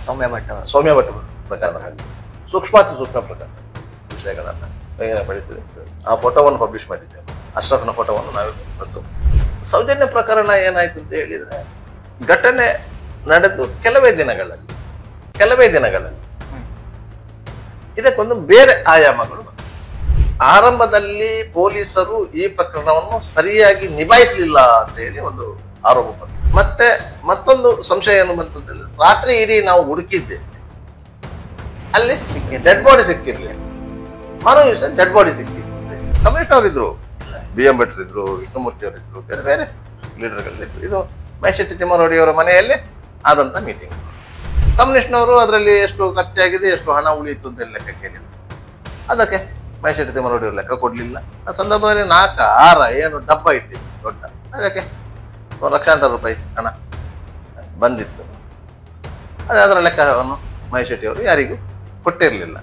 ಸೌಮ್ಯ ಭಟ್ ಪ್ರಕರಣ ಸೂಕ್ಷ್ಮಾತಿ ಸೂಕ್ಷ್ಮ ಪ್ರಕರಣ ವಿಷಯಗಳನ್ನು ಪಡಿಸಿದೆ. ಆ ಫೋಟೋವನ್ನು ಪಬ್ಲಿಷ್ ಮಾಡಿದ್ದೇವೆ. ಅಶ್ರಫ್ನ ಫೋಟೋವನ್ನು ನಾವೇ ಬಂದು ಸೌಜನ್ಯ ಪ್ರಕರಣ ಏನಾಯ್ತು ಅಂತ ಹೇಳಿದ್ರೆ, ಘಟನೆ ನಡೆದು ಕೆಲವೇ ದಿನಗಳಲ್ಲಿ ಇದಕ್ಕೊಂದು ಬೇರೆ ಆಯಾಮಗಳು ಬಂತು. ಆರಂಭದಲ್ಲಿ ಪೊಲೀಸರು ಈ ಪ್ರಕರಣವನ್ನು ಸರಿಯಾಗಿ ನಿಭಾಯಿಸಲಿಲ್ಲ ಅಂತ ಹೇಳಿ ಒಂದು ಆರೋಪ ಬಂತು. ಮತ್ತೆ ಮತ್ತೊಂದು ಸಂಶಯ ಏನು ಬಂತು ಅಂತ ಹೇಳಿದ್ರೆ, ರಾತ್ರಿ ಇಡೀ ನಾವು ಹುಡುಕಿದ್ದೇವೆ, ಅಲ್ಲಿ ಡೆಡ್ ಬಾಡಿ ಸಿಕ್ಕಿರ್ಲಿಲ್ಲ. ಮರು ದಿವಸ ಡೆಡ್ ಬಾಡಿ ಸಿಕ್ಕಿಲ್ಲ. ಕಮಿಷನರ್ ಇದ್ರು, BM ಭಟ್ರು ಇದ್ರು, ವಿಷ್ಣುಮೂರ್ತಿ ಅವರಿದ್ರು, ಬೇರೆ ಬೇರೆ ಲೀಡರ್ಗಳಿದ್ರು. ಇದು ಮೈಶೆಟ್ಟಿ ತಿಮ್ಮರೋಡಿಯವರ ಮನೆಯಲ್ಲಿ ಆದಂತ ಮೀಟಿಂಗ್. ಕಮ್ಯುನಿಸ್ಟ್ನವರು ಅದರಲ್ಲಿ ಎಷ್ಟು ಖರ್ಚಾಗಿದೆ, ಎಷ್ಟು ಹಣ ಉಳಿಯಿತು ಅಂತ ಲೆಕ್ಕ ಕೇಳಿದ್ರು. ಅದಕ್ಕೆ ಮೈಶೆಟ್ಟಿ ತಿಮ್ಮರೋಡಿಯವರು ಲೆಕ್ಕ ಕೊಡ್ಲಿಲ್ಲ. ಆ ಸಂದರ್ಭದಲ್ಲಿ 4-6 ಏನು ಡಬ್ಬ ಇಟ್ಟಿದ್ರು ದೊಡ್ಡ, ಅದಕ್ಕೆ ಲಕ್ಷಾಂತರ ರೂಪಾಯಿ ಹಣ ಬಂದಿತ್ತು. ಅದೇ ಅದರ ಲೆಕ್ಕವನ್ನು ಮೈಶೆಟ್ಟಿಯವರು ಯಾರಿಗೂ ಕೊಟ್ಟಿರಲಿಲ್ಲ.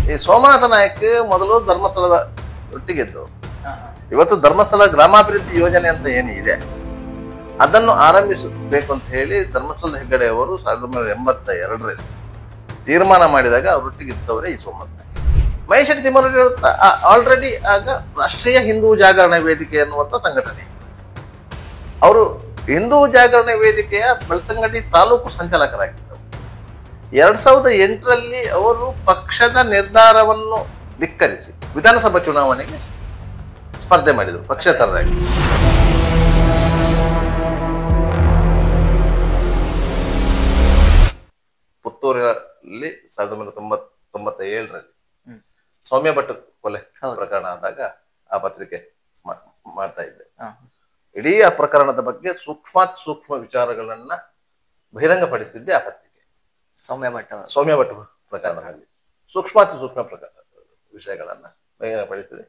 ಈ ಸೋಮನಾಥ ನಾಯಕ್ ಮೊದಲು ಧರ್ಮಸ್ಥಳದ ಒಟ್ಟಿಗೆದ್ದು, ಇವತ್ತು ಧರ್ಮಸ್ಥಳ ಗ್ರಾಮಾಭಿವೃದ್ಧಿ ಯೋಜನೆ ಅಂತ ಏನಿದೆ ಅದನ್ನು ಆರಂಭಿಸಬೇಕು ಅಂತ ಹೇಳಿ ಧರ್ಮಸ್ಥಳದ ಹೆಗ್ಗಡೆಯವರು 1982ರಲ್ಲಿ ತೀರ್ಮಾನ ಮಾಡಿದಾಗ ಅವರೊಟ್ಟಿಗೆ ಇದ್ದವರೇ ಈ ಸೋಮನಾಥ ನಾಯಕ್. ಮೈಶೆಟ್ಟಿ ತಿಮ್ಮರೋಡಿ ಆಲ್ರೆಡಿ ಆಗ ರಾಷ್ಟ್ರೀಯ ಹಿಂದೂ ಜಾಗರಣ ವೇದಿಕೆ ಅನ್ನುವಂಥ ಸಂಘಟನೆ, ಅವರು ಹಿಂದೂ ಜಾಗರಣ ವೇದಿಕೆಯ ಬೆಳ್ತಂಗಡಿ ತಾಲೂಕು ಸಂಚಾಲಕರಾಗಿದ್ದರು. 2008ರಲ್ಲಿ ಅವರು ಪಕ್ಷದ ನಿರ್ಧಾರವನ್ನು ಧಿಕ್ಕರಿಸಿ ವಿಧಾನಸಭಾ ಚುನಾವಣೆಗೆ ಸ್ಪರ್ಧೆ ಮಾಡಿದರು ಪಕ್ಷೇತರರಾಗಿ. ಪುತ್ತೂರಿನಲ್ಲಿ 1997ರಲ್ಲಿ ಸೌಮ್ಯ ಭಟ್ ಕೊಲೆ ಪ್ರಕರಣ ಆದಾಗ ಆ ಪತ್ರಿಕೆ ಮಾಡ್ತಾ ಇದ್ದೆ. ಇಡೀ ಆ ಪ್ರಕರಣದ ಬಗ್ಗೆ ಸೂಕ್ಷ್ಮ ವಿಚಾರಗಳನ್ನ ಬಹಿರಂಗಪಡಿಸಿದ್ದೆ ಆ ಪತ್ರಿಕೆ. ಸೌಮ್ಯ ಭಟ್ ಪ್ರಕರಣದಲ್ಲಿ ಸೂಕ್ಷ್ಮ ಪ್ರಕರಣ ವಿಷಯಗಳನ್ನ ಬಹಿರಂಗಪಡಿಸಿದೆ.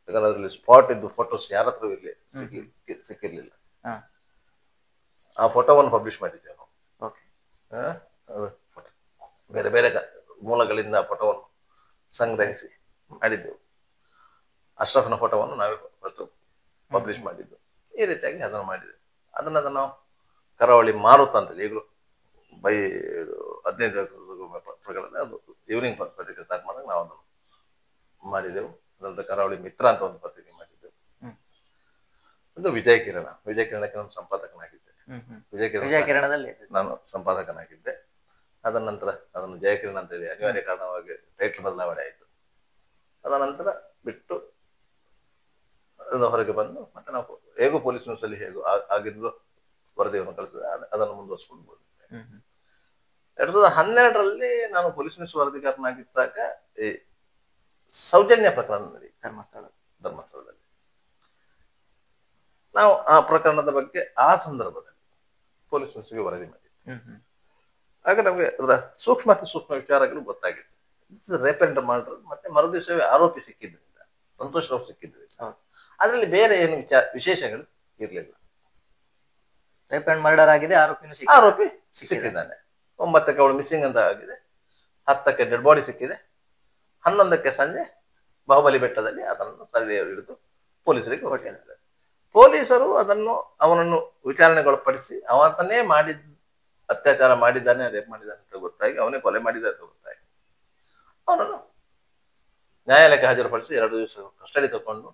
ಯಾಕಂದ್ರೆ ಅದರಲ್ಲಿ ಸ್ಪಾಟ್ ಇದ್ದು ಫೋಟೋಸ್ ಯಾರ ಹತ್ರ ಇರಲಿ ಸಿಕ್ಕಿರ್ಲಿಲ್ಲ. ಆ ಫೋಟೋವನ್ನು ಪಬ್ಲಿಷ್ ಮಾಡಿದ್ದೇವೆ ನಾವು. ಬೇರೆ ಬೇರೆ ಮೂಲಗಳಿಂದ ಫೋಟೋವನ್ನು ಸಂಗ್ರಹಿಸಿ ಮಾಡಿದ್ದೆವು. ಅಶ್ರಫ್ನ ಫೋಟೋವನ್ನು ನಾವೇ ಪಬ್ಲಿಷ್ ಮಾಡಿದ್ದು. ಈ ರೀತಿಯಾಗಿ ಅದನ್ನು ಮಾಡಿದೆ. ಅದನ್ನ ನಾವು ಕರಾವಳಿ ಮಾರುತ ಅಂತೇಳಿ ಈಗಲೂ 15 ಪ್ರಕರಣ ಅದು ಈವ್ನಿಂಗ್ ಪತ್ರಿಕೆ ಸ್ಟಾರ್ಟ್ ಮಾಡಿದಾಗ ನಾವು ಅದನ್ನು ಮಾಡಿದೆವು. ಅದರಂತೆ ಕರಾವಳಿ ಮಿತ್ರ ಅಂತ ಒಂದು ಪತ್ರಿಕೆ ಮಾಡಿದ್ದೆವು. ಒಂದು ವಿಜಯ ಕಿರಣಕ್ಕೆ ನಾನು ಸಂಪಾದಕನಾಗಿದ್ದೆ. ವಿಜಯ ಕಿರಣದಲ್ಲಿ ನಾನು ಸಂಪಾದಕನಾಗಿದ್ದೆ. ಅದ ನಂತರ ಅದನ್ನು ಜಯಕಿರಣ ಅಂತ ಹೇಳಿ ಅನಿವಾರ್ಯ ಕಾರಣವಾಗಿ ಟೈಟ್ಲ್ ಬದಲಾವಣೆ ಆಯಿತು. ಅದ ನಂತರ ಬಿಟ್ಟು ಹೊರಗೆ ಬಂದು ಮತ್ತೆ ನಾವು ಹೇಗೂ ಪೊಲೀಸ್ ನ್ಯೂಸ್ ಅಲ್ಲಿ ಹೇಗೂ ಆಗಿದ್ದು ವರದಿಯನ್ನು ಕಳಿಸಿದೆ, ಅದನ್ನು ಮುಂದುವರಿಸ್ಕೊಂಡು ಬಂದಿದ್ದೆ. 2012ರಲ್ಲಿ ನಾನು ಪೊಲೀಸ್ ನ್ಯೂಸ್ ವರದಿಗಾರನಾಗಿದ್ದಾಗ ಈ ಸೌಜನ್ಯ ಪ್ರಕರಣ ನಡಿ ಧರ್ಮಸ್ಥಳದಲ್ಲಿ ನಾವು ಆ ಪ್ರಕರಣದ ಬಗ್ಗೆ ಆ ಸಂದರ್ಭದಲ್ಲಿ ಪೊಲೀಸ್ ನ್ಯೂಸ್ಗೆ ವರದಿ ಮಾಡಿದ್ವಿ. ಆಗ ನಮಗೆ ಅದರ ಸೂಕ್ಷ್ಮ ವಿಚಾರಗಳು ಗೊತ್ತಾಗಿತ್ತು. ರೇಪ್ ಅಂಡ್ ಮರ್ಡರ್ ಮತ್ತೆ ಮರುದಿವಸವೇ ಆರೋಪಿ ಸಿಕ್ಕಿದ್ರಿಂದ, ಸಂತೋಷ್ ರಾವ್ ಸಿಕ್ಕಿದ್ರಿಂದ ಅದರಲ್ಲಿ ಬೇರೆ ಏನು ವಿಶೇಷಗಳು ಇರಲಿಲ್ಲ. ರೇಪ್ ಅಂಡ್ ಮರ್ಡರ್ ಆಗಿದೆ, ಆರೋಪಿ ಸಿಕ್ಕಿದ್ದಾನೆ. 9ಕ್ಕೆ ಅವಳು ಮಿಸ್ಸಿಂಗ್ ಅಂತ ಆಗಿದೆ, 10ಕ್ಕೆ ಡೆಡ್ ಬಾಡಿ ಸಿಕ್ಕಿದೆ, 11ಕ್ಕೆ ಸಂಜೆ ಬಾಹುಬಲಿ ಬೆಟ್ಟದಲ್ಲಿ ಅದನ್ನು ಸರಳಿಯಲ್ಲಿ ಹಿಡಿದು ಪೊಲೀಸರಿಗೆ ಹೊರಟಿದ್ದಾರೆ. ಪೊಲೀಸರು ಅವನನ್ನು ವಿಚಾರಣೆಗೊಳಪಡಿಸಿ ಅವನನ್ನೇ ಅತ್ಯಾಚಾರ ಮಾಡಿದ್ದಾನೆ, ರೇಪ್ ಮಾಡಿದ್ದಾನೆ ಅಂತ ಗೊತ್ತಾಗಿ, ಅವನೇ ಕೊಲೆ ಮಾಡಿದ್ದಾನೆ ಅಂತ ಗೊತ್ತಾಗಿ ಅವನನ್ನು ನ್ಯಾಯಾಲಯಕ್ಕೆ ಹಾಜರುಪಡಿಸಿ 2 ದಿವಸ ಕಸ್ಟಡಿ ತಗೊಂಡು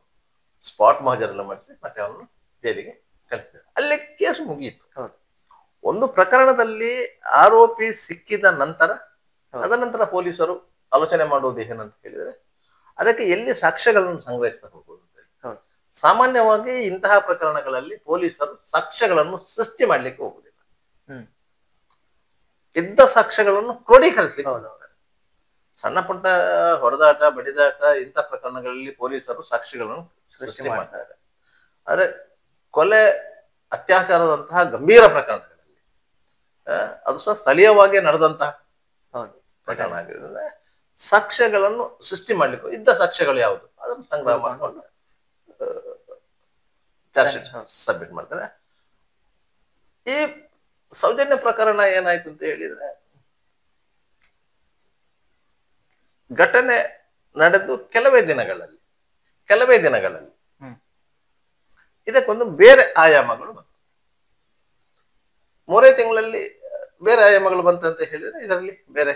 ಸ್ಪಾಟ್ ಮಹಜರೆಲ್ಲ ಮಾಡಿಸಿ ಮತ್ತೆ ಅವನನ್ನು ಜೈಲಿಗೆ ಕಳಿಸಿದ್ದಾರೆ. ಅಲ್ಲಿ ಕೇಸು ಮುಗಿಯಿತು. ಒಂದು ಪ್ರಕರಣದಲ್ಲಿ ಆರೋಪಿ ಸಿಕ್ಕಿದ ನಂತರ ಅದನಂತರ ಪೊಲೀಸರು ಆಲೋಚನೆ ಮಾಡುವುದು ಏನಂತ ಹೇಳಿದರೆ, ಅದಕ್ಕೆ ಎಲ್ಲಿ ಸಾಕ್ಷ್ಯಗಳನ್ನು ಸಂಗ್ರಹಿಸ್ತಾ ಹೋಗುವುದು ಅಂತ ಹೇಳಿ. ಸಾಮಾನ್ಯವಾಗಿ ಇಂತಹ ಪ್ರಕರಣಗಳಲ್ಲಿ ಪೊಲೀಸರು ಸಾಕ್ಷ್ಯಗಳನ್ನು ಸೃಷ್ಟಿ ಮಾಡ್ಲಿಕ್ಕೆ ಹೋಗುದಿಲ್ಲ, ಇದ್ದ ಸಾಕ್ಷ್ಯಗಳನ್ನು ಕ್ರೋಢೀಕರಿಸಲಿಕ್ಕೆ ಹೋದವರು. ಸಣ್ಣ ಪುಟ್ಟ ಹೊಡೆದಾಟ, ಬಡಿದಾಟ ಇಂಥ ಪ್ರಕರಣಗಳಲ್ಲಿ ಪೊಲೀಸರು ಸಾಕ್ಷಿಗಳನ್ನು ಸೃಷ್ಟಿ ಮಾಡ್ತಾರೆ. ಆದ್ರೆ ಕೊಲೆ, ಅತ್ಯಾಚಾರದಂತಹ ಗಂಭೀರ ಪ್ರಕರಣಗಳಲ್ಲಿ ಅದು ಸಹ ಸ್ಥಳೀಯವಾಗಿ ನಡೆದಂತಹ ಪ್ರಕರಣ ಆಗಿರೋದ್ರಿಂದ ಸಾಕ್ಷ್ಯಗಳನ್ನು ಸೃಷ್ಟಿ ಮಾಡ್ಲಿಕ್ಕೆ ಇದ್ದ ಸಾಕ್ಷ್ಯಗಳು ಯಾವುದು ಅದನ್ನು ಸಂಗ್ರಹ ಮಾಡಿಕೊಂಡು ಚಾರ್ಜ್ ಶೀಟ್ ಸಬ್ಮಿಟ್ ಮಾಡ್ತಾರೆ. ಈ ಸೌಜನ್ಯ ಪ್ರಕರಣ ಏನಾಯ್ತು ಅಂತ ಹೇಳಿದ್ರೆ, ಘಟನೆ ನಡೆದು ಕೆಲವೇ ದಿನಗಳಲ್ಲಿ ಇದಕ್ಕೊಂದು ಬೇರೆ ಆಯಾಮಗಳು ಬಂತು. 3 ತಿಂಗಳಲ್ಲಿ ಬೇರೆ ಆಯಾಮಗಳು ಬಂತಂತ ಹೇಳಿದ್ರೆ ಇದರಲ್ಲಿ ಬೇರೆ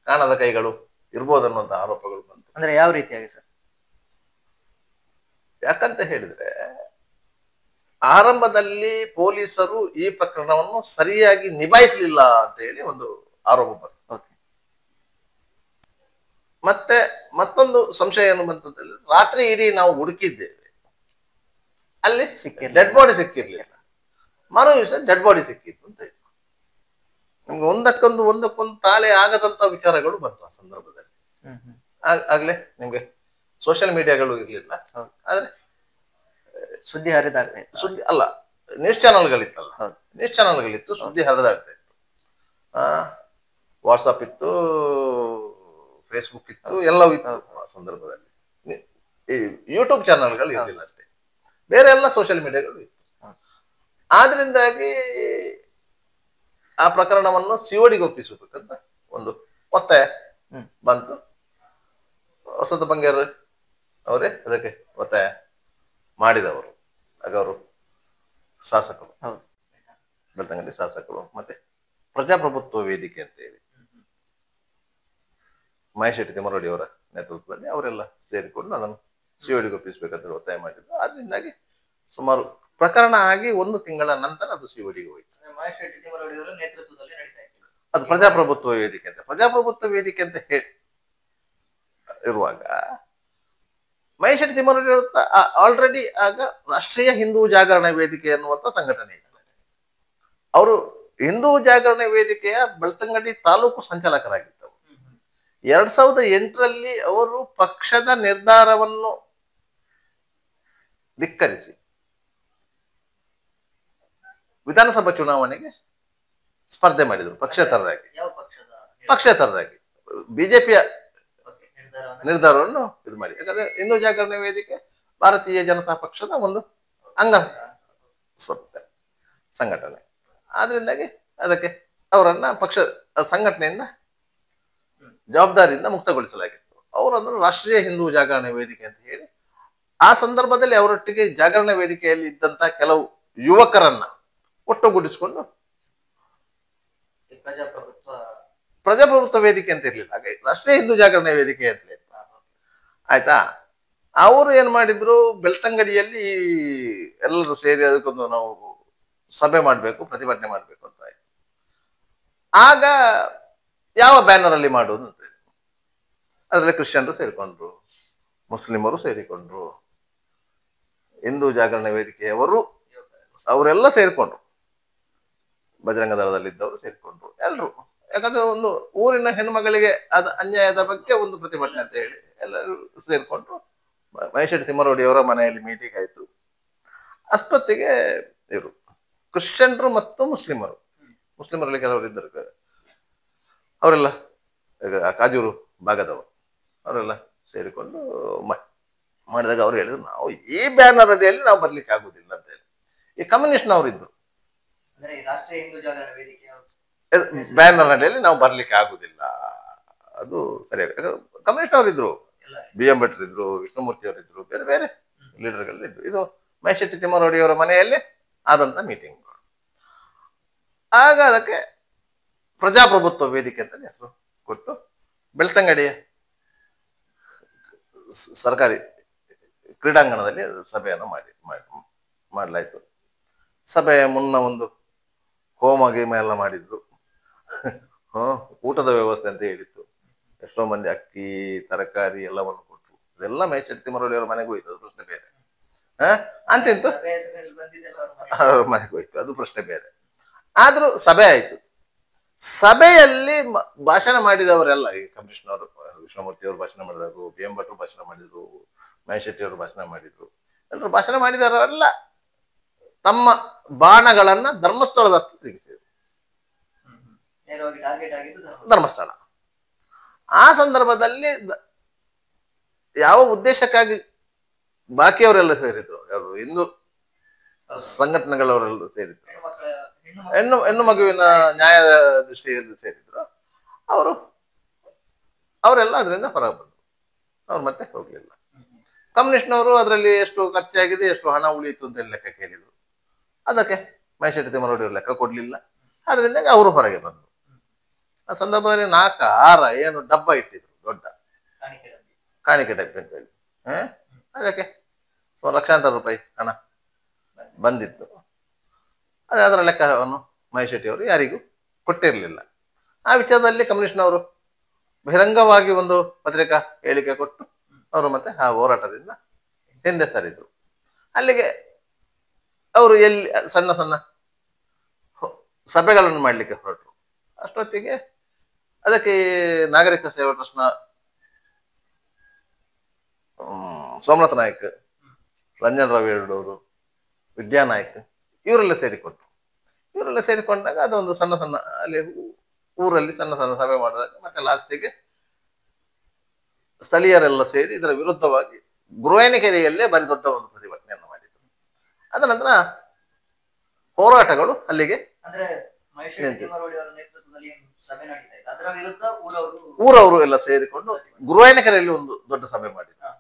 ಕಾಣದ ಕೈಗಳು ಇರ್ಬೋದನ್ನುವಂತ ಆರೋಪಗಳು ಬಂತು. ಅಂದ್ರೆ ಯಾವ ರೀತಿಯಾಗಿ ಸರ್? ಯಾಕಂತ ಹೇಳಿದ್ರೆ ಆರಂಭದಲ್ಲಿ ಪೊಲೀಸರು ಈ ಪ್ರಕರಣವನ್ನು ಸರಿಯಾಗಿ ನಿಭಾಯಿಸಲಿಲ್ಲ ಅಂತ ಹೇಳಿ ಒಂದು ಆರೋಪ ಬಂತು. ಮತ್ತೆ ಮತ್ತೊಂದು ಸಂಶಯ ಏನು ಬಂತು ಅಂತ ಹೇಳಿದ್ರೆ, ರಾತ್ರಿ ಇಡೀ ನಾವು ಹುಡುಕಿದ್ದೇವೆ, ಅಲ್ಲಿ ಡೆಡ್ ಬಾಡಿ ಸಿಕ್ಕಿರ್ಲಿಲ್ಲ. ಮರು ದಿವಸ ಡೆಡ್ ಬಾಡಿ ಸಿಕ್ಕಿತ್ತು ಅಂತ ಹೇಳಿ ನಿಮ್ಗೆ ಒಂದಕ್ಕೊಂದು ತಾಳೆ ಆಗದಂತ ವಿಚಾರಗಳು ಬಂತು ಆ ಸಂದರ್ಭದಲ್ಲಿ. ಆಗ್ಲೇ ನಿಮ್ಗೆ ಸೋಷಿಯಲ್ ಮೀಡಿಯಾಗಳು ಇರ್ಲಿಲ್ಲ, ಆದ್ರೆ ಸುದ್ದಿ ಹರಿದಾಡ್ತಾ ಇತ್ತು. ಸುದ್ದಿ ಅಲ್ಲ, ನ್ಯೂಸ್ ಚಾನಲ್ಗಳಿತ್ತಲ್ಲ, ನ್ಯೂಸ್ ಚಾನಲ್ಗಳಿತ್ತು, ಸುದ್ದಿ ಹರಿದಾಡ್ತಾ ಇತ್ತು. ವಾಟ್ಸಪ್ ಇತ್ತು, ಫೇಸ್ಬುಕ್ ಇತ್ತು, ಎಲ್ಲವೂ ಇತ್ತು ಆ ಸಂದರ್ಭದಲ್ಲಿ. ಈ ಯೂಟ್ಯೂಬ್ ಚಾನಲ್ಗಳು ಇರಲಿಲ್ಲ ಅಷ್ಟೇ, ಬೇರೆ ಎಲ್ಲ ಸೋಷಿಯಲ್ ಮೀಡಿಯಾಗಳು ಇತ್ತು. ಆದ್ರಿಂದಾಗಿ ಆ ಪ್ರಕರಣವನ್ನು ಸಿಒಡಿಗೆ ಒಪ್ಪಿಸಬೇಕಂತ ಒಂದು ಒತ್ತಾಯ ಬಂತು. ವಸಂತ ಬಂಗೇರ್ ಅವರೇ ಅದಕ್ಕೆ ಒತ್ತಾಯ ಮಾಡಿದವರು. ಆಗ ಅವರು ಶಾಸಕರು, ಬೆಳ್ತಂಗಡಿ ಶಾಸಕರು, ಮತ್ತೆ ಪ್ರಜಾಪ್ರಭುತ್ವ ವೇದಿಕೆ ಅಂತ ಹೇಳಿ ಮಹೇಶ್ ಶೆಟ್ಟಿ ತಿಮ್ಮರೊಡಿ ಅವರ ನೇತೃತ್ವದಲ್ಲಿ ಅವರೆಲ್ಲ ಸೇರಿಕೊಂಡು ಅದನ್ನು ಸಿಒಡಿಗೆ ಒಪ್ಪಿಸಬೇಕಂತ ಒತ್ತಾಯ ಮಾಡಿದ್ರು. ಅದರಿಂದಾಗಿ ಸುಮಾರು ಪ್ರಕರಣ ಆಗಿ 1 ತಿಂಗಳ ನಂತರ ಅದು ಸಿಒಡಿಗೆ ಹೋಯಿತು. ಮಹೇಶ್ ಶೆಟ್ಟಿ ತಿಮ್ಮರೊಡಿ ಅವರ ನೇತೃತ್ವದಲ್ಲಿ ನಡೀತಾ ಇತ್ತು. ಅದು ಪ್ರಜಾಪ್ರಭುತ್ವ ವೇದಿಕೆ ಅಂತ ಹೇಳಿ ಇರುವಾಗ ಮಹೇಶ್ ಶೆಟ್ಟಿ ತಿಮ್ಮರೊಡಿ ಆಲ್ರೆಡಿ ಆಗ ರಾಷ್ಟ್ರೀಯ ಹಿಂದೂ ಜಾಗರಣ ವೇದಿಕೆ ಅನ್ನುವಂಥ ಸಂಘಟನೆ ಇದೆ. ಅವರು ಹಿಂದೂ ಜಾಗರಣ ವೇದಿಕೆಯ ಬೆಳ್ತಂಗಡಿ ತಾಲೂಕು ಸಂಚಾಲಕರಾಗಿದ್ದರು. 2008ರಲ್ಲಿ ಅವರು ಪಕ್ಷದ ನಿರ್ಧಾರವನ್ನು ಧಿಕ್ಕರಿಸಿ ವಿಧಾನಸಭಾ ಚುನಾವಣೆಗೆ ಸ್ಪರ್ಧೆ ಮಾಡಿದರು ಪಕ್ಷೇತರರಾಗಿ. ಬಿಜೆಪಿಯ ನಿರ್ಧಾರವನ್ನು ಇದು ಮಾಡಿ, ಯಾಕಂದ್ರೆ ಹಿಂದೂ ಜಾಗರಣ ವೇದಿಕೆ ಭಾರತೀಯ ಜನತಾ ಪಕ್ಷದ ಒಂದು ಅಂಗ ಸಂಘಟನೆ. ಆದ್ರಿಂದಾಗಿ ಅದಕ್ಕೆ ಅವರನ್ನ ಪಕ್ಷ ಸಂಘಟನೆಯಿಂದ ಜವಾಬ್ದಾರಿಯಿಂದ ಮುಕ್ತಗೊಳಿಸಲಾಗಿತ್ತು. ಅವರನ್ನು ರಾಷ್ಟ್ರೀಯ ಹಿಂದೂ ಜಾಗರಣ ವೇದಿಕೆ ಅಂತ ಹೇಳಿ ಆ ಸಂದರ್ಭದಲ್ಲಿ ಅವರೊಟ್ಟಿಗೆ ಜಾಗರಣ ವೇದಿಕೆಯಲ್ಲಿ ಇದ್ದಂತ ಕೆಲವು ಯುವಕರನ್ನ ಒಟ್ಟುಗೂಡಿಸಿಕೊಂಡು ಪ್ರಜಾಪ್ರಭುತ್ವ ವೇದಿಕೆ ಅಂತ ಇರ್ಲಿಲ್ಲ, ಹಾಗೆ ರಾಷ್ಟ್ರೀಯ ಹಿಂದೂ ಜಾಗರಣ ವೇದಿಕೆ ಅಂತ ಆಯ್ತಾ. ಅವರು ಏನ್ ಮಾಡಿದ್ರು, ಬೆಳ್ತಂಗಡಿಯಲ್ಲಿ ಎಲ್ಲರೂ ಸೇರಿ ಅದಕ್ಕೊಂದು ನಾವು ಸಭೆ ಮಾಡ್ಬೇಕು, ಪ್ರತಿಭಟನೆ ಮಾಡ್ಬೇಕು ಅಂತ ಆಯ್ತು. ಆಗ ಯಾವ ಬ್ಯಾನರ್ ಅಲ್ಲಿ ಮಾಡುವುದು ಅಂತ ಹೇಳಿ ಅದರಲ್ಲಿ ಕ್ರಿಶ್ಚಿಯನ್ರು ಸೇರಿಕೊಂಡ್ರು, ಮುಸ್ಲಿಮರು ಸೇರಿಕೊಂಡ್ರು, ಹಿಂದೂ ಜಾಗರಣ ವೇದಿಕೆಯವರು ಅವರೆಲ್ಲ ಸೇರಿಕೊಂಡ್ರು, ಬಜರಂಗ ದಳದಲ್ಲಿದ್ದವರು ಸೇರಿಕೊಂಡ್ರು, ಎಲ್ರು. ಯಾಕಂದ್ರೆ ಒಂದು ಊರಿನ ಹೆಣ್ಮಗಳಿಗೆ ಅದ ಅನ್ಯಾಯದ ಬಗ್ಗೆ ಒಂದು ಪ್ರತಿಭಟನೆ ಅಂತ ಹೇಳಿ ಎಲ್ಲರೂ ಸೇರ್ಕೊಂಡ್ರು. ಮಹೇಶ್ ಶೆಟ್ಟಿ ತಿಮ್ಮರೊಡಿ ಅವರ ಮನೆಯಲ್ಲಿ ಮೀಟಿಂಗ್ ಆಯ್ತು. ಅಷ್ಟೊತ್ತಿಗೆ ಇವರು ಕ್ರಿಶ್ಚಿಯನ್ರು ಮತ್ತು ಮುಸ್ಲಿಮರಲ್ಲಿ ಕೆಲವರು ಇದ್ದರು, ಅವರೆಲ್ಲ ಕಾಜೂರು ಭಾಗದವರು, ಅವರೆಲ್ಲ ಸೇರಿಕೊಂಡು ಮಾಡಿದಾಗ ಅವ್ರು ಹೇಳಿದ್ರು, ನಾವು ಈ ಬ್ಯಾನರ್ ಅಡಿಯಲ್ಲಿ ನಾವು ಬರ್ಲಿಕ್ಕೆ ಆಗುದಿಲ್ಲ ಅಂತ ಹೇಳಿ. ಈ ಕಮ್ಯುನಿಸ್ಟ್ನವರು ಇದ್ರು, ಬ್ಯಾನರ್ ಅಡಿಯಲ್ಲಿ ನಾವು ಬರ್ಲಿಕ್ಕೆ ಆಗುದಿಲ್ಲ, ಅದು ಸರಿಯಾಗಿ. ಕಮ್ಯುನಿಸ್ಟ್ ಅವರು ಇದ್ರು, BM ಭಟ್ರು ಇದ್ರು, ವಿಷ್ಣುಮೂರ್ತಿ ಅವರಿದ್ರು, ಬೇರೆ ಬೇರೆ ಲೀಡರ್ಗಳಿದ್ರು. ಇದು ಮಹೇಶ್ ಶೆಟ್ಟಿ ತಿಮ್ಮರೊಡಿ ಅವರ ಮನೆಯಲ್ಲಿ ಆದಂತ ಮೀಟಿಂಗ್. ಆಗ ಅದಕ್ಕೆ ಪ್ರಜಾಪ್ರಭುತ್ವ ವೇದಿಕೆ ಅಂತ ಹೆಸರು ಕೊಟ್ಟು ಬೆಳ್ತಂಗಡಿಯ ಸರ್ಕಾರಿ ಕ್ರೀಡಾಂಗಣದಲ್ಲಿ ಸಭೆಯನ್ನು ಮಾಡಲಾಯಿತು. ಸಭೆಯ ಮುನ್ನ ಒಂದು ಹೋಮ ಗೀಮ ಎಲ್ಲ ಮಾಡಿದ್ರು. ಊಟದ ವ್ಯವಸ್ಥೆ ಅಂತ ಹೇಳಿತ್ತು. ಎಷ್ಟೋ ಮಂದಿ ಅಕ್ಕಿ ತರಕಾರಿ ಎಲ್ಲವನ್ನು ಕೊಟ್ಟರು. ಇದೆಲ್ಲ ಮಹೇಶ್ ಶೆಟ್ಟಿ ತಿಮ್ಮರೊಡಿ ಅವರ ಮನೆಗೂ ಹೋಯ್ತು, ಅದು ಪ್ರಶ್ನೆ ಬೇರೆ. ಅಂತಿಂತು ಅವ್ರ ಮನೆಗೂ ಹೋಯ್ತು, ಅದು ಪ್ರಶ್ನೆ ಬೇರೆ. ಆದ್ರೂ ಸಭೆ ಆಯ್ತು. ಸಭೆಯಲ್ಲಿ ಭಾಷಣ ಮಾಡಿದವರೆಲ್ಲ, ಈ ಕಮಿಷನರ್ ವಿಷ್ಣುಮೂರ್ತಿ ಅವರು ಭಾಷಣ ಮಾಡಿದ್ರು, BM ಭಟ್ರು ಭಾಷಣ ಮಾಡಿದ್ರು, ಮಹೇಶ್ ಶೆಟ್ಟಿ ಅವರು ಭಾಷಣ ಮಾಡಿದ್ರು. ಎಲ್ಲರೂ ಭಾಷಣ ಮಾಡಿದವರೆಲ್ಲ ತಮ್ಮ ಬಾಣಗಳನ್ನ ಧರ್ಮಸ್ಥಳದ ಹತ್ರ ತಿರುಗಿಸಿದ್ರು. ಧರ್ಮಸ್ಥಳ. ಆ ಸಂದರ್ಭದಲ್ಲಿ ಯಾವ ಉದ್ದೇಶಕ್ಕಾಗಿ ಬಾಕಿಯವರೆಲ್ಲ ಸೇರಿದ್ರು, ಯಾರು ಹಿಂದೂ ಸಂಘಟನೆಗಳವರೆಲ್ಲ ಸೇರಿದ್ರು, ಹೆಣ್ಣು ಮಗುವಿನ ನ್ಯಾಯದ ದೃಷ್ಟಿಯಲ್ಲಿ ಸೇರಿದ್ರು, ಅವರೆಲ್ಲ ಅದರಿಂದ ಹೊರ ಬಂದರು. ಅವ್ರು ಮತ್ತೆ ಹೋಗ್ಲಿಲ್ಲ. ಕಮ್ಯುನಿಸ್ಟ್ನವರು ಅದರಲ್ಲಿ ಎಷ್ಟು ಖರ್ಚಾಗಿದೆ, ಎಷ್ಟು ಹಣ ಉಳಿಯಿತು ಅಂತ ಲೆಕ್ಕ ಕೇಳಿದ್ರು. ಅದಕ್ಕೆ ಮಹೇಶ್ ಶೆಟ್ಟಿ ತಿಮ್ಮರೊಡಿ ಅವರು ಲೆಕ್ಕ ಕೊಡ್ಲಿಲ್ಲ. ಅದರಿಂದ ಅವರು ಹೊರಗೆ ಬಂದರು. ಆ ಸಂದರ್ಭದಲ್ಲಿ 4-6 ಏನು ಡಬ್ಬ ಇಟ್ಟಿದ್ರು, ದೊಡ್ಡ ಕಾಣಿಕೆ ಡಬ್ಬಿ. ಕಾಣಿಕೆ ಡಬ್ಬಿ ಅಂತ ಹೇಳಿ. ಅದಕ್ಕೆ ಲಕ್ಷಾಂತರ ರೂಪಾಯಿ ಹಣ ಬಂದಿತ್ತು. ಅದೇ ಅದರ ಲೆಕ್ಕವನ್ನು ಮಹೇಶ್ ಶೆಟ್ಟಿ ಅವರು ಯಾರಿಗೂ ಕೊಟ್ಟಿರಲಿಲ್ಲ. ಆ ವಿಚಾರದಲ್ಲಿ ಕಮ್ಯುನಿಸ್ಟ್ನವರು ಬಹಿರಂಗವಾಗಿ ಒಂದು ಪತ್ರಿಕಾ ಹೇಳಿಕೆ ಕೊಟ್ಟು ಅವರು ಮತ್ತೆ ಆ ಹೋರಾಟದಿಂದ ಹಿಂದೆ ಸರಿದ್ರು. ಅಲ್ಲಿಗೆ ಅವರು ಎಲ್ಲಿ ಸಣ್ಣ ಸಣ್ಣ ಸಭೆಗಳನ್ನು ಮಾಡಲಿಕ್ಕೆ ಹೊರಟರು. ಅಷ್ಟೊತ್ತಿಗೆ ಅದಕ್ಕೆ ನಾಗರಿಕ ಸೇವಾ ಟ್ರಸ್ಟ್ನ ಸೋಮನಾಥ ನಾಯ್ಕ್, ರಂಜನ್ ರವಿಯವರು, ವಿದ್ಯಾನಾಯ್ಕ್ ಇವರೆಲ್ಲ ಸೇರಿಕೊಂಡ್ರು. ಇವರೆಲ್ಲ ಸೇರಿಕೊಂಡಾಗ ಅದೊಂದು ಸಣ್ಣ ಸಣ್ಣ ಅಲ್ಲಿ ಊರಲ್ಲಿ ಸಣ್ಣ ಸಣ್ಣ ಸಭೆ ಮಾಡಿದಾಗ ಮತ್ತೆ ಲಾಸ್ಟಿಗೆ ಸ್ಥಳೀಯರೆಲ್ಲ ಸೇರಿ ಇದರ ವಿರುದ್ಧವಾಗಿ ಗುರುವೇನಕೆರೆಯಲ್ಲೇ ಬರೀ ದೊಡ್ಡ ಒಂದು ಪ್ರತಿಭಟನೆಯನ್ನು ಮಾಡಿದರು. ಅದ ನಂತರ ಹೋರಾಟಗಳು ಅಲ್ಲಿಗೆ ಅಂದ್ರೆ ಮಹೇಶ್ ತಿಮ್ಮರೋಡಿ ಅವರ ನೇತೃತ್ವದಲ್ಲಿ ಏನು ಸಭೆ ನಡೀತಾ ಇದೆ, ಅದರ ವಿರುದ್ಧ ಊರವರು ಎಲ್ಲ ಸೇರಿಕೊಂಡು ಗುರುವೇನಕೆರೆಯಲ್ಲಿ ಒಂದು ದೊಡ್ಡ ಸಭೆ ಮಾಡಿದ್ರು.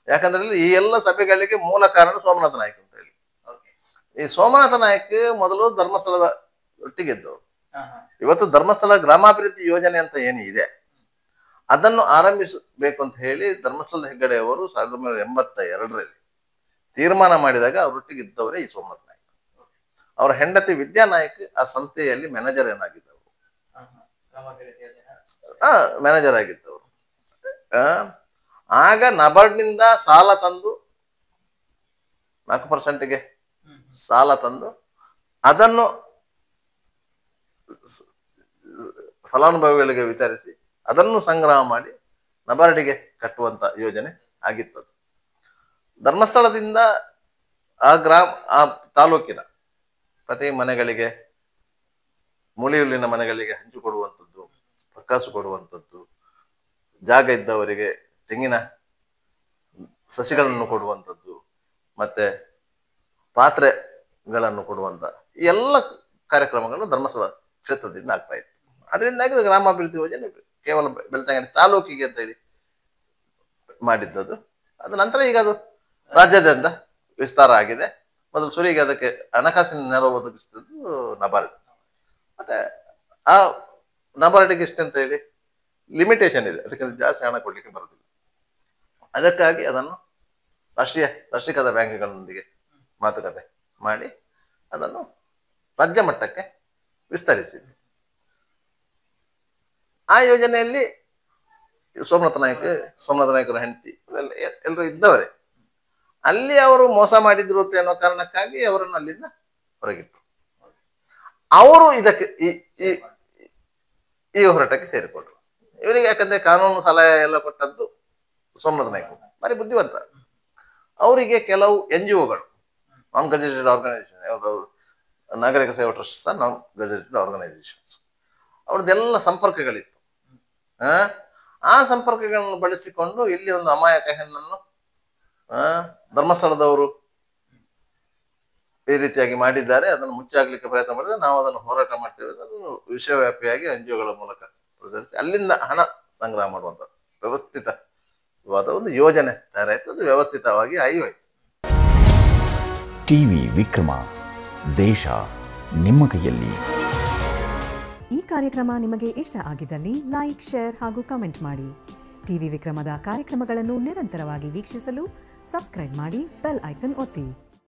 ಯಾಕಂದ್ರೆ ಈ ಎಲ್ಲ ಸಭೆಗಳಿಗೆ ಮೂಲ ಕಾರಣ ಸೋಮನಾಥ ನಾಯ್ಕ್ ಅಂತ ಹೇಳಿ. ಈ ಸೋಮನಾಥ ನಾಯ್ಕ್ ಮೊದಲು ಧರ್ಮಸ್ಥಳದ ಒಟ್ಟಿಗೆದ್ದವರು. ಇವತ್ತು ಧರ್ಮಸ್ಥಳ ಗ್ರಾಮಾಭಿವೃದ್ಧಿ ಯೋಜನೆ ಅಂತ ಏನು ಇದೆ ಅದನ್ನು ಆರಂಭಿಸಬೇಕು ಅಂತ ಹೇಳಿ ಧರ್ಮಸ್ಥಳದ ಹೆಗ್ಗಡೆಯವರು 1982ರಲ್ಲಿ ತೀರ್ಮಾನ ಮಾಡಿದಾಗ ಅವರೊಟ್ಟಿಗಿದ್ದವರೇ ಈ ಸೋಮನಾಥ ನಾಯ್ಕ್. ಅವರ ಹೆಂಡತಿ ವಿದ್ಯಾನಾಯ್ಕ್ ಆ ಸಂಸ್ಥೆಯಲ್ಲಿ ಮ್ಯಾನೇಜರ್ ಏನಾಗಿದ್ದವರು, ಮ್ಯಾನೇಜರ್ ಆಗಿದ್ದವರು. ಆಗ ನಬಾರ್ಡ್ನಿಂದ ಸಾಲ ತಂದು 4%ಗೆ ಸಾಲ ತಂದು ಅದನ್ನು ಫಲಾನುಭವಿಗಳಿಗೆ ವಿತರಿಸಿ ಅದನ್ನು ಸಂಗ್ರಹ ಮಾಡಿ ನಬಾರ್ಡಿಗೆ ಕಟ್ಟುವಂತ ಯೋಜನೆ ಆಗಿತ್ತು. ಧರ್ಮಸ್ಥಳದಿಂದ ಆ ತಾಲೂಕಿನ ಪ್ರತಿ ಮನೆಗಳಿಗೆ, ಮೂಲೆಯುಲ್ಲಿನ ಮನೆಗಳಿಗೆ ಹಂಚಿಕೊಡುವಂಥದ್ದು, ಪಕ್ಕಾಸು ಕೊಡುವಂಥದ್ದು, ಜಾಗ ಇದ್ದವರಿಗೆ ತೆಂಗಿನ ಸಸಿಗಳನ್ನು ಕೊಡುವಂಥದ್ದು, ಮತ್ತೆ ಪಾತ್ರೆಗಳನ್ನು ಕೊಡುವಂತ ಈ ಎಲ್ಲ ಕಾರ್ಯಕ್ರಮಗಳು ಧರ್ಮಸ್ಥಳ ಕ್ಷೇತ್ರದಿಂದ ಆಗ್ತಾ ಇತ್ತು. ಅದರಿಂದಾಗಿ ಗ್ರಾಮಾಭಿವೃದ್ಧಿ ಯೋಜನೆ ಕೇವಲ ಬೆಳ್ತಂಗಡಿ ತಾಲೂಕಿಗೆ ಅಂತ ಹೇಳಿ ಮಾಡಿದ್ದದು. ಅದ ನಂತರ ಈಗ ಅದು ರಾಜ್ಯಾದ್ಯಂತ ವಿಸ್ತಾರ ಆಗಿದೆ. ಮೊದಲು ಸುರಿಗೆ ಅದಕ್ಕೆ ಹಣಕಾಸಿನ ನೆರವು ಒದಗಿಸಿದ್ದು ನಬಾರ್ಡ್. ಮತ್ತೆ ಆ ನಬಾರ್ಡಿಗೆ ಇಷ್ಟ ಅಂತ ಹೇಳಿ ಲಿಮಿಟೇಷನ್ ಇದೆ, ಅದಕ್ಕೆ ಜಾಸ್ತಿ ಹಣ ಕೊಡ್ಲಿಕ್ಕೆ ಬರುದಿಲ್ಲ. ಅದಕ್ಕಾಗಿ ಅದನ್ನು ರಾಷ್ಟ್ರೀಕೃತ ಬ್ಯಾಂಕ್ಗಳೊಂದಿಗೆ ಮಾತುಕತೆ ಮಾಡಿ ಅದನ್ನು ರಾಜ್ಯ ಮಟ್ಟಕ್ಕೆ ವಿಸ್ತರಿಸಿದೆ. ಆ ಯೋಜನೆಯಲ್ಲಿ ಸೋಮನಾಥ ನಾಯ್ಕರ ಹೆಂಡತಿ ಎಲ್ಲರೂ ಇದ್ದವರೇ. ಅಲ್ಲಿ ಅವರು ಮೋಸ ಮಾಡಿದ್ರು ಅಂತ ಅನ್ನೋ ಕಾರಣಕ್ಕಾಗಿ ಅವರನ್ನು ಅಲ್ಲಿಂದ ಹೊರಗಿಟ್ರು. ಅವರು ಇದಕ್ಕೆ ಈ ಹೋರಾಟಕ್ಕೆ ಸೇರಿಕೊಂಡ್ರು. ಇವರಿಗೆ ಯಾಕಂದ್ರೆ ಕಾನೂನು ಸಲಹೆ ಎಲ್ಲ ಕೊಟ್ಟದ್ದು ಸೋಮನಾಥ ನಾಯ್ಕ ಬಾರಿ ಬುದ್ಧಿವಂತ. ಅವರಿಗೆ ಕೆಲವು NGOಗಳು, ನಾನ್ ಗೆಜೆಟೆಡ್ ಆರ್ಗನೈಸೇಷನ್, ಯಾವುದು ನಾಗರಿಕ ಸೇವಾ ಟ್ರಸ್ಟ್ ಸಹ ನಾನ್ ಗೆಜೆಟೆಡ್ ಆರ್ಗನೈಸೇಷನ್ಸ್, ಅವ್ರದ್ದೆಲ್ಲ ಸಂಪರ್ಕಗಳಿತ್ತು. ಆ ಸಂಪರ್ಕಗಳನ್ನು ಬಳಸಿಕೊಂಡು ಇಲ್ಲಿ ಒಂದು ಅಮಾಯಕ ಹೆಣ್ಣನ್ನು ಧರ್ಮಸ್ಥಳದವರು ಈ ರೀತಿಯಾಗಿ ಮಾಡಿದ್ದಾರೆ, ಅದನ್ನು ಮುಚ್ಚಾಗ್ಲಿಕ್ಕೆ ಪ್ರಯತ್ನ ಮಾಡಿದ್ರೆ ನಾವು ಅದನ್ನು ಹೋರಾಟ ಮಾಡ್ತೇವೆ, ಅದನ್ನು ವಿಶ್ವವ್ಯಾಪಿಯಾಗಿ NGOಗಳ ಮೂಲಕ ಪ್ರದರ್ಶಿಸಿ ಅಲ್ಲಿಂದ ಹಣ ಸಂಗ್ರಹ ಮಾಡುವಂತ ವ್ಯವಸ್ಥಿತವಾದ ಒಂದು ಯೋಜನೆ ತಯಾರಾಯಿತು. ಅದು ವ್ಯವಸ್ಥಿತವಾಗಿ ಆಯ್ತು. ಟಿವಿ ವಿಕ್ರಮ, ದೇಶ ನಿಮ್ಮ ಕೈಯಲ್ಲಿ. ಈ ಕಾರ್ಯಕ್ರಮ ನಿಮಗೆ ಇಷ್ಟ ಆಗಿದ್ದಲ್ಲಿ ಲೈಕ್, ಶೇರ್ ಹಾಗೂ ಕಮೆಂಟ್ ಮಾಡಿ. ಟಿವಿ ವಿಕ್ರಮದ ಕಾರ್ಯಕ್ರಮಗಳನ್ನು ನಿರಂತರವಾಗಿ ವೀಕ್ಷಿಸಲು ಸಬ್ಸ್ಕ್ರೈಬ್ ಮಾಡಿ, ಬೆಲ್ ಐಕನ್ ಒತ್ತಿ.